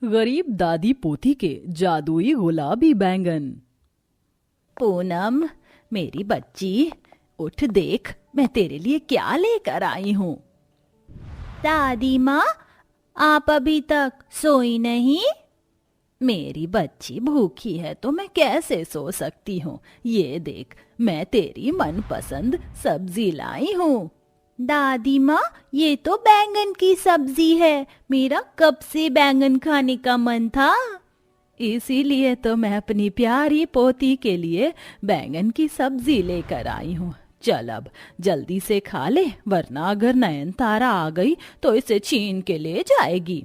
गरीब दादी पोती के जादुई गुलाबी बैंगन। पूनम, मेरी बच्ची, उठ देख मैं तेरे लिए क्या लेकर आई हूँ। दादी माँ, आप अभी तक सोई नहीं? मेरी बच्ची भूखी है तो मैं कैसे सो सकती हूँ। ये देख, मैं तेरी मनपसंद सब्जी लाई हूँ। दादी माँ, ये तो बैंगन की सब्जी है। मेरा कब से बैंगन खाने का मन था। इसीलिए तो मैं अपनी प्यारी पोती के लिए बैंगन की सब्जी लेकर आई हूँ। चल अब जल्दी से खा ले, वरना अगर नयनतारा आ गई तो इसे छीन के ले जाएगी।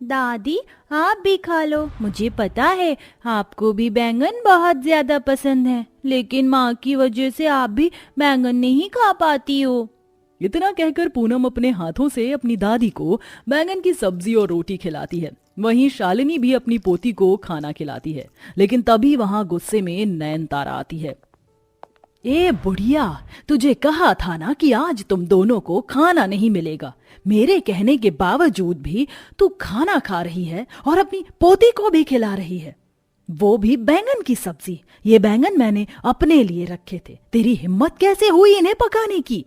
दादी, आप भी खा लो। मुझे पता है आपको भी बैंगन बहुत ज्यादा पसंद है, लेकिन माँ की वजह से आप भी बैंगन नहीं खा पाती हो। इतना कहकर पूनम अपने हाथों से अपनी दादी को बैंगन की सब्जी और रोटी खिलाती है। वहीं शालिनी भी अपनी पोती को खाना खिलाती है। लेकिन तभी वहां गुस्से में नयनतारा आती है। ए बुढ़िया, तुझे कहा था ना कि आज तुम दोनों को खाना नहीं मिलेगा। मेरे कहने के बावजूद भी तू खाना खा रही है और अपनी पोती को भी खिला रही है, वो भी बैंगन की सब्जी। ये बैंगन मैंने अपने लिए रखे थे, तेरी हिम्मत कैसे हुई इन्हें पकाने की?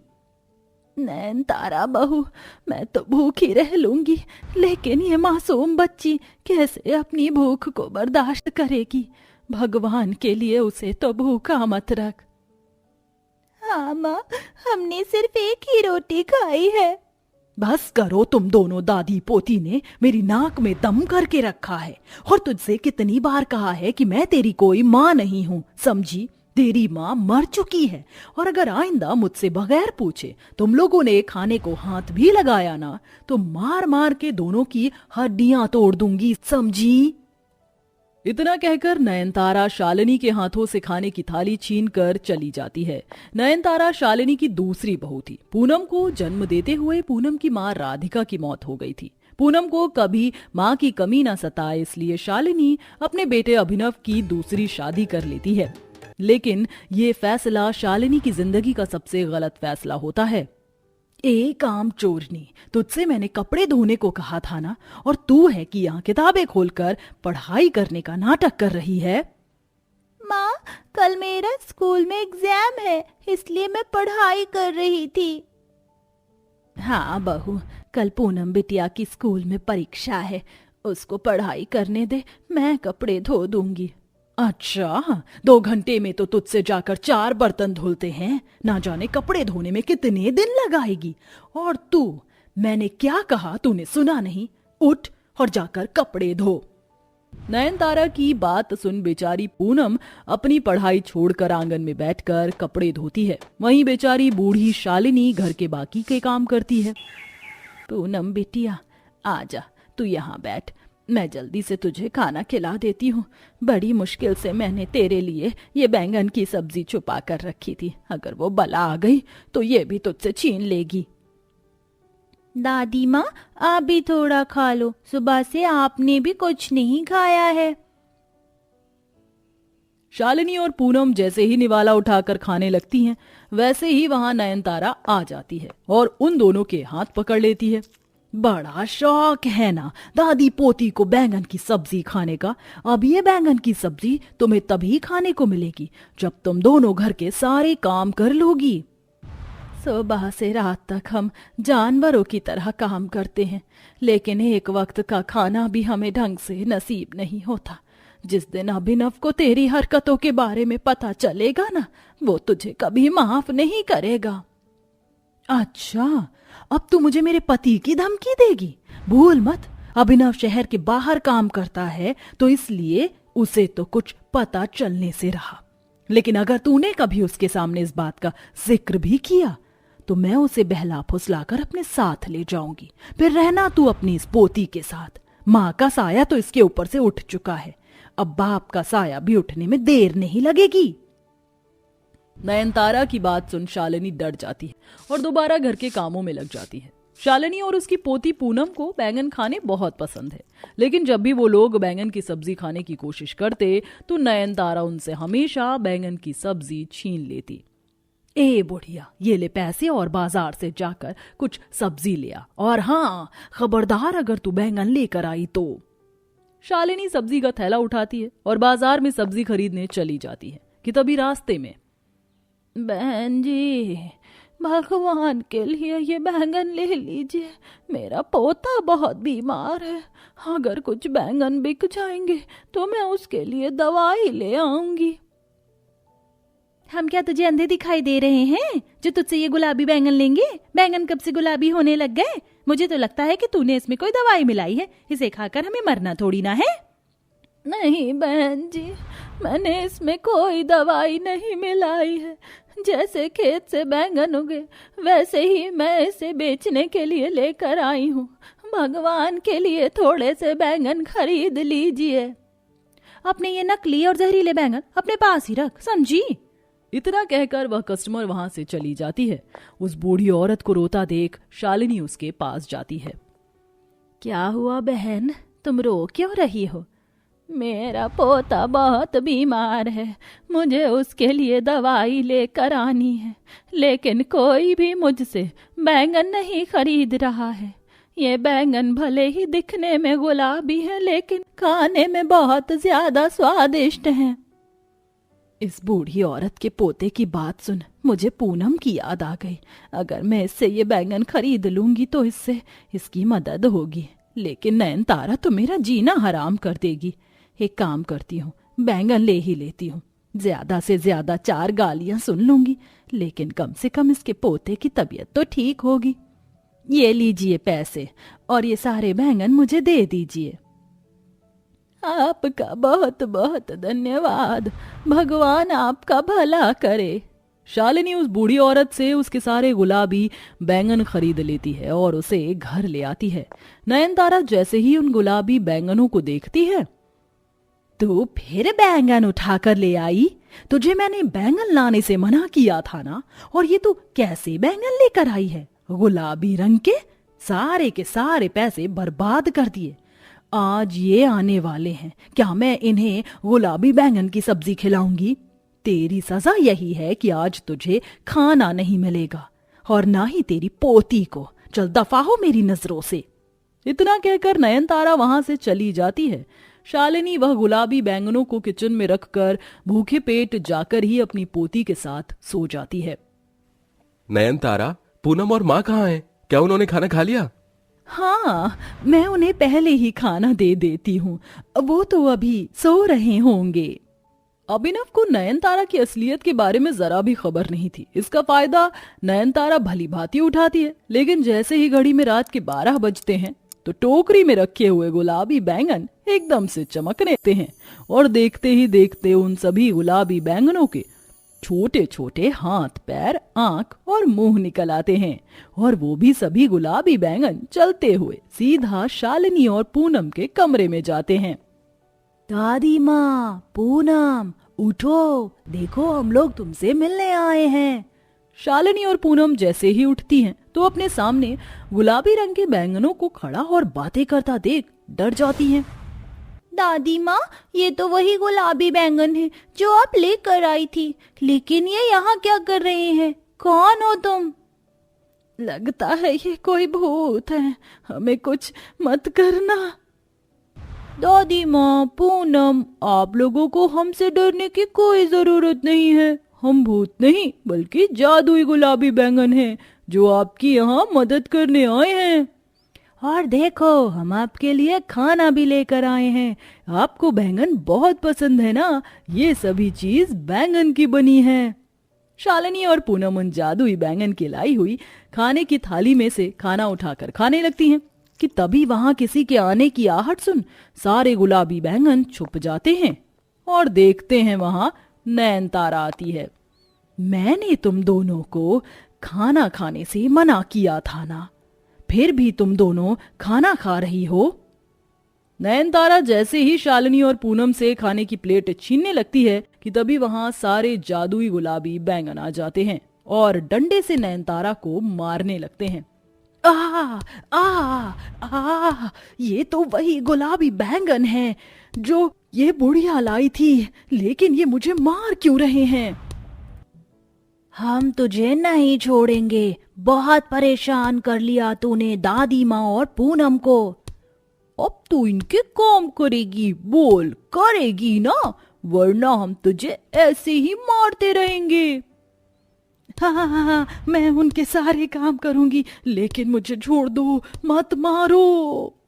नयनतारा बहू, मैं तो भूखी रह लूंगी, लेकिन ये मासूम बच्ची कैसे अपनी भूख को बर्दाश्त करेगी। भगवान के लिए उसे तो भूखा मत रख। हाँ माँ, हमने सिर्फ एक ही रोटी खाई है। बस करो तुम दोनों। दादी पोती ने मेरी नाक में दम करके रखा है। और तुझसे कितनी बार कहा है कि मैं तेरी कोई माँ नहीं हूँ, समझी? तेरी माँ मर चुकी है। और अगर आइंदा मुझसे बगैर पूछे तुम लोगों ने खाने को हाथ भी लगाया ना, तो मार मार के दोनों की हड्डियां तोड़ दूंगी, समझी? इतना कहकर नयनतारा शालिनी के हाथों से खाने की थाली छीनकर चली जाती है। नयनतारा शालिनी की दूसरी बहू थी। पूनम को जन्म देते हुए पूनम की माँ राधिका की मौत हो गई थी। पूनम को कभी माँ की कमी न सताए, इसलिए शालिनी अपने बेटे अभिनव की दूसरी शादी कर लेती है। लेकिन ये फैसला शालिनी की जिंदगी का सबसे गलत फैसला होता है। ए काम चोरनी, तुझसे मैंने कपड़े धोने को कहा था ना, और तू है कि यहाँ किताबें खोलकर पढ़ाई करने का नाटक कर रही है। माँ, कल मेरा स्कूल में एग्जाम है, इसलिए मैं पढ़ाई कर रही थी। हाँ बहू, कल पूनम बिटिया की स्कूल में परीक्षा है, उसको पढ़ाई करने दे, मैं कपड़े धो दूंगी। अच्छा, 2 घंटे में तो तुझसे जाकर 4 बर्तन धुलते हैं, ना जाने कपड़े धोने में कितने दिन लगाएगी। और तू, मैंने क्या कहा तूने सुना नहीं? उठ और जाकर कपड़े धो। नयनतारा की बात सुन बेचारी पूनम अपनी पढ़ाई छोड़कर आंगन में बैठकर कपड़े धोती है। वहीं बेचारी बूढ़ी शालिनी घर के बाकी के काम करती है। पूनम बिटिया, आजा, तू यहाँ बैठ, मैं जल्दी से तुझे खाना खिला देती हूँ। बड़ी मुश्किल से मैंने तेरे लिए ये बैंगन की सब्जी छुपा कर रखी थी। अगर वो बला आ गई तो ये भी तुझसे छीन लेगी। दादी माँ, आप भी थोड़ा खा लो, सुबह से आपने भी कुछ नहीं खाया है। शालिनी और पूनम जैसे ही निवाला उठाकर खाने लगती हैं, वैसे ही वहां नयनतारा आ जाती है और उन दोनों के हाथ पकड़ लेती है। बड़ा शौक है ना दादी पोती को बैंगन की सब्जी खाने का। अब ये बैंगन की सब्जी तुम्हें तभी खाने को मिलेगी जब तुम दोनों घर के सारे काम कर लोगी। सुबह से रात तक हम जानवरों की तरह काम करते हैं, लेकिन एक वक्त का खाना भी हमें ढंग से नसीब नहीं होता। जिस दिन अभिनव को तेरी हरकतों के बारे में पता चलेगा ना, वो तुझे कभी माफ नहीं करेगा। अच्छा, अब तू मुझे मेरे पति की धमकी देगी? भूल मत, अभिनव शहर के बाहर काम करता है, तो इसलिए उसे तो कुछ पता चलने से रहा। लेकिन अगर तूने कभी उसके सामने इस बात का जिक्र भी किया तो मैं उसे बहला फुसलाकर अपने साथ ले जाऊंगी। फिर रहना तू अपनी इस पोती के साथ। माँ का साया तो इसके ऊपर से उठ चुका है, अब बाप का साया भी उठने में देर नहीं लगेगी। नयनतारा की बात सुन शालिनी डर जाती है और दोबारा घर के कामों में लग जाती है। शालिनी और उसकी पोती पूनम को बैंगन खाने बहुत पसंद है, लेकिन जब भी वो लोग बैंगन की सब्जी खाने की कोशिश करते तो नयनतारा उनसे हमेशा बैंगन की सब्जी छीन लेती। ए बुढ़िया, ये ले पैसे और बाजार से जाकर कुछ सब्जी ले आ, और हाँ, खबरदार अगर तू बैंगन लेकर आई तो। शालिनी सब्जी का थैला उठाती है और बाजार में सब्जी खरीदने चली जाती है कि तभी रास्ते में, बहन जी, भगवान के लिए ये बैंगन ले लीजिए, मेरा पोता बहुत बीमार है, अगर कुछ बैंगन बिक जाएंगे तो मैं उसके लिए दवाई ले आऊंगी। हम क्या तुझे अंधे दिखाई दे रहे हैं जो तुझसे ये गुलाबी बैंगन लेंगे? बैंगन कब से गुलाबी होने लग गए? मुझे तो लगता है कि तूने इसमें कोई दवाई मिलाई है, इसे खाकर हमें मरना थोड़ी ना है। नहीं बहन जी, मैंने इसमें कोई दवाई नहीं मिलाई है, जैसे खेत से बैंगन उगे वैसे ही मैं इसे बेचने के लिए लेकर आई हूँ, भगवान के लिए थोड़े से बैंगन खरीद लीजिए। अपने ये नकली और जहरीले बैंगन अपने पास ही रख, समझी? इतना कहकर वह कस्टमर वहां से चली जाती है। उस बूढ़ी औरत को रोता देख शालिनी उसके पास जाती है। क्या हुआ बहन, तुम रो क्यों रही हो? मेरा पोता बहुत बीमार है, मुझे उसके लिए दवाई लेकर आनी है, लेकिन कोई भी मुझसे बैंगन नहीं खरीद रहा है। ये बैंगन भले ही दिखने में गुलाबी है, लेकिन खाने में बहुत ज्यादा स्वादिष्ट हैं। इस बूढ़ी औरत के पोते की बात सुन मुझे पूनम की याद आ गई। अगर मैं इससे ये बैंगन खरीद लूंगी तो इससे इसकी मदद होगी, लेकिन नयनतारा तो मेरा जीना हराम कर देगी। एक काम करती हूँ, बैंगन ले ही लेती हूँ, ज्यादा से ज्यादा 4 गालियां सुन लूंगी, लेकिन कम से कम इसके पोते की तबीयत तो ठीक होगी। ये लीजिए पैसे और ये सारे बैंगन मुझे दे दीजिए। आपका बहुत बहुत धन्यवाद, भगवान आपका भला करे। शालिनी उस बूढ़ी औरत से उसके सारे गुलाबी बैंगन खरीद लेती है और उसे घर ले आती है। नयनतारा जैसे ही उन गुलाबी बैंगनों को देखती है, तू फिर बैंगन उठाकर ले आई? तुझे मैंने बैंगन लाने से मना किया था ना, और ये तू कैसे बैंगन लेकर आई है? गुलाबी रंग के, सारे के सारे पैसे बर्बाद कर दिए। आज ये आने वाले हैं, क्या मैं इन्हें गुलाबी बैंगन की सब्जी खिलाऊंगी? तेरी सजा यही है कि आज तुझे खाना नहीं मिलेगा, और ना ही तेरी पोती को। चल दफा हो मेरी नजरों से। इतना कहकर नयनतारा वहां से चली जाती है। शालिनी वह गुलाबी बैंगनों को किचन में रखकर भूखे पेट जाकर ही अपनी पोती के साथ सो जाती है। नयनतारा, पूनम और माँ कहाँ हैं? क्या उन्होंने खाना खा लिया? हाँ, मैं उन्हें पहले ही खाना दे देती हूँ, वो तो अभी सो रहे होंगे। अभिनव को नयनतारा की असलियत के बारे में जरा भी खबर नहीं थी। इसका फायदा नयनतारा भली भांति उठाती है, लेकिन जैसे ही घड़ी में रात के 12 बजते हैं तो टोकरी में रखे हुए गुलाबी बैंगन एकदम से चमकने लगते हैं, और देखते ही देखते उन सभी गुलाबी बैंगनों के छोटे छोटे हाथ, पैर, आंख और मुंह निकल आते हैं, और वो भी सभी गुलाबी बैंगन चलते हुए सीधा शालिनी और पूनम के कमरे में जाते हैं। दादी माँ, पूनम उठो, देखो हम लोग तुमसे मिलने आए हैं। शालिनी और पूनम जैसे ही उठती हैं तो अपने सामने गुलाबी रंग के बैंगनों को खड़ा और बातें करता देख डर जाती हैं। दादी माँ, ये तो वही गुलाबी बैंगन है जो आप लेकर आई थी, लेकिन ये यहाँ क्या कर रहे हैं? कौन हो तुम? लगता है ये कोई भूत है, हमें कुछ मत करना। दादी माँ, पूनम, आप लोगों को हमसे डरने की कोई जरूरत नहीं है। हम भूत नहीं बल्कि जादुई गुलाबी बैंगन हैं जो आपकी यहाँ मदद करने आए हैं। और देखो, हम आपके लिए खाना भी लेकर आए हैं। आपको बैंगन बहुत पसंद है ना? ये सभी चीज बैंगन की बनी है। शालिनी और पूनम उन जादुई बैंगन की लाई हुई खाने की थाली में से खाना उठाकर खाने लगती हैं कि तभी वहां किसी के आने की आहट सुन सारे गुलाबी बैंगन छुप जाते हैं, और देखते हैं वहां नयनतारा आती है। मैंने तुम दोनों को खाना खाने से मना किया था ना, फिर भी तुम दोनों खाना खा रही हो। नयनतारा जैसे ही शालिनी और पूनम से खाने की प्लेट छीनने लगती है कि तभी वहां सारे जादुई गुलाबी बैंगन आ जाते हैं और डंडे से नयनतारा को मारने लगते हैं। आ आ आ ये तो वही गुलाबी बैंगन है जो ये बुढ़िया लाई थी, लेकिन ये मुझे मार क्यों रहे हैं? हम तुझे नहीं छोड़ेंगे। बहुत परेशान कर लिया तूने दादी माँ और पूनम को। अब तू इनके काम करेगी, बोल करेगी ना, वरना हम तुझे ऐसे ही मारते रहेंगे। हाँ, मैं उनके सारे काम करूंगी, लेकिन मुझे छोड़ दो, मत मारो।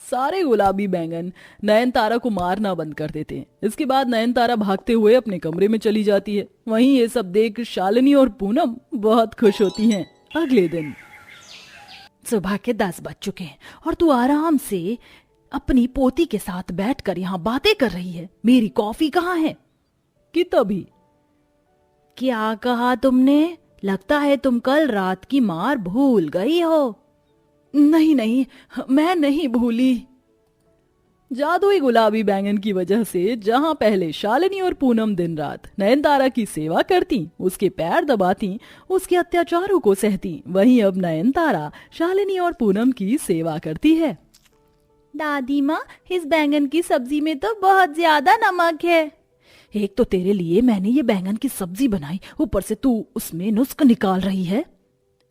सारे गुलाबी बैंगन नयनतारा को मारना बंद कर देते हैं। इसके बाद नयनतारा भागते हुए अपने कमरे में चली जाती है। वहीं ये सब देख शालिनी और पूनम बहुत खुश होती हैं। अगले दिन सुबह के 10 बज चुके हैं और तू आराम से अपनी पोती के साथ बैठकर यहाँ बातें कर रही है। मेरी कॉफी कहाँ है? कि तभी क्या कहा तुमने? लगता है तुम कल रात की मार भूल गई हो। नहीं नहीं, मैं नहीं भूली। जादुई गुलाबी बैंगन की वजह से जहां पहले शालिनी और पूनम दिन रात नयनतारा की सेवा करती, उसके पैर दबाती, उसके अत्याचारों को सहती, वहीं अब नयनतारा शालिनी और पूनम की सेवा करती है। दादी माँ, इस बैंगन की सब्जी में तो बहुत ज्यादा नमक है। एक तो तेरे लिए मैंने ये बैंगन की सब्जी बनाई, ऊपर से तू उसमें नुस्ख निकाल रही है।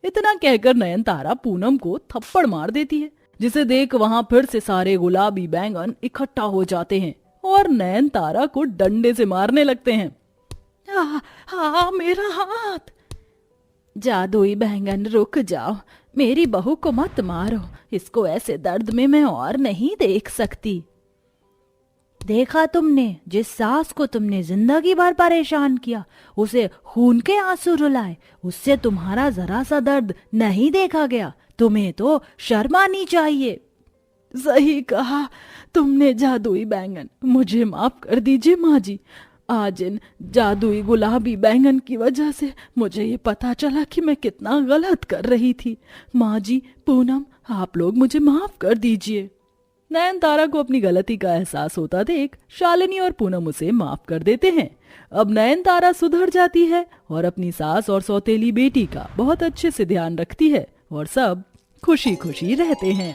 इतना कहकर नयनतारा पूनम को थप्पड़ मार देती है, जिसे देख वहां फिर से सारे गुलाबी बैंगन इकट्ठा हो जाते हैं और नयनतारा को डंडे से मारने लगते हैं। मेरा हाथ! जादुई बैंगन रुक जाओ, मेरी बहू को मत मारो, इसको ऐसे दर्द में मैं और नहीं देख सकती। देखा तुमने, जिस सास को तुमने जिंदगी भर परेशान किया, उसे खून के आंसू रुलाए, उससे तुम्हारा जरा सा दर्द नहीं देखा गया। तुम्हें तो शर्म आनी चाहिए। सही कहा तुमने जादुई बैंगन, मुझे माफ कर दीजिए माँ जी। आज इन जादुई गुलाबी बैंगन की वजह से मुझे ये पता चला कि मैं कितना गलत कर रही थी। माँ जी, पूनम, आप लोग मुझे माफ कर दीजिए। नयनतारा को अपनी गलती का एहसास होता देख शालिनी और पूनम उसे माफ कर देते हैं। अब नयनतारा सुधर जाती है और अपनी सास और सौतेली बेटी का बहुत अच्छे से ध्यान रखती है और सब खुशी खुशी रहते हैं।